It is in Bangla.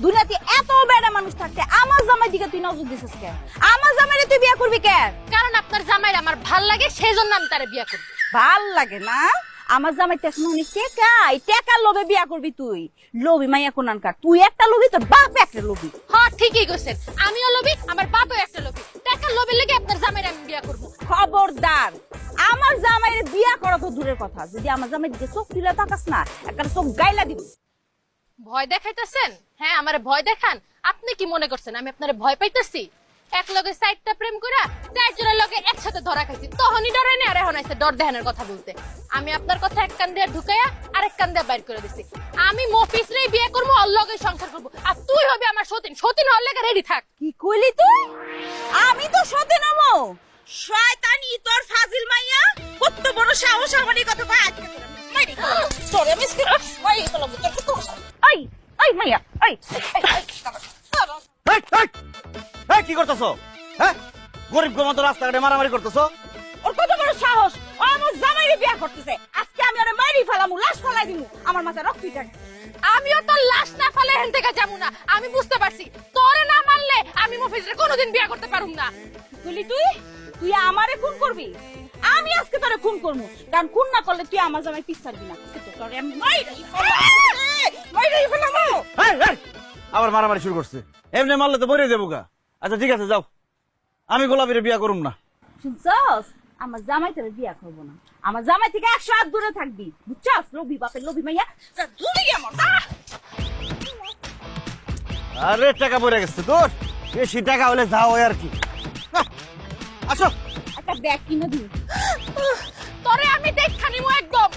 দুনিয়াতে এত বেড়া মানুষ থাকতে আমার জামাই দিকে তুই নজর দিছিস কেন? আমার জামাইরে তুই বিয়ে করবি কেন? কারণ আপনার জামাইর আমার ভাল লাগে, সেজন্য আমি তারে বিয়ে করব। ভাল লাগে না? আমার জামাই এখন অনেক টেকাই, টেকার লোভে বিয়া করবি তুই। লোভি মাইয়া কোনানকার, তুই একটা লোভি, তোর বাপ একটা লোভি। হ্যাঁ ঠিকই কইছেন, আমিও লোভী, আমার বাপও একটা লোভী। টাকার লোভের লেগে আপনার জামাইর আমি বিয়ে করব। খবরদার, আমার জামাইরে বিয়া করা তো দূরের কথা, যদি আমার জামাই দিকে চোখ তুলে তাকাস না, একটা চোখ গাইলা দিব। ভয় দেখাইতেছেন? হ্যাঁ, আমারে ভয় দেখান। আপনি কি মনে করছেন আমি আপনারে ভয় পাইতেছি? এক লগে সাইডটা প্রেম করা, চারজনের লগে একসাথে ধরা খাইছি, তখনই ডরে না। আর এখন আইছে ডর দেখানোর কথা বলতে। আমি আপনার কথা এক কান দিয়ে ঢুকাইয়া আরেক কান দিয়ে বাইর করে দিছি। আমি মফিজরেই বিয়ে করবো, ওর লগে সংসার করবো, আর তুই হবে আমার সতীন। সতীন হওয়ার লেগে রেডি থাক। কি কইলি তুই? আমি তো সতে নমো শয়তানি তোর ফাজিল মাইয়া, কত বড় সাহস আমার এই কথা কয়। আজকে মাইরি তোরে মিসকে মাইরি তোর কত সাহস। আই আই মাইয়া আই কি করতেছো? হ্যাঁ, গরিব মতো রাস্তাঘাটে মারামারি করতেছো? ওর কত বড় সাহস, ও আমার জামাইরে বিয়া করতেছে। আজকে আমি ওরে মাইরি ফেলামু, লাশ ফেলাই দিমু, আমার মাথায় রক্ত উঠে। আমিও তোর লাশ না ফেলে হেন থেকে যাবো না। আমি বুঝতে পারছি, তোরে না মারলে আমি মফিজরে কোনোদিন বিয়ে করতে পারুম না। তুই তুই তুই আমারে খুন করবি? আমি আজকে তোরে খুন করবো, কারণ খুন না করলে তুই আমার জামাই পিছ ছাড়বি না। তোরে আমি মাইরি ফেলামু। আবার মারামারি শুরু করছে। এমনি মারলে তো বইরে দেবো গা। আচ্ছা ঠিক আছে, যাও, আমি গোলাপিরে বিয়া করুম না। শুনছস, আমার জামাই তোরে বিয়া করবো না। আমার জামাই থেকে 100 হাত দূরে থাকবি, বুঝছস? লোভি বাপের লোভি মাইয়া, যা দূরে আমার। আরে টাকা পড়ে গেছে তোর, বেশি টাকা হলে যাও আর কি। আসো। একটা ব্যাগ কিনে দিই। তোরে আমি দেখা নিমু একদম।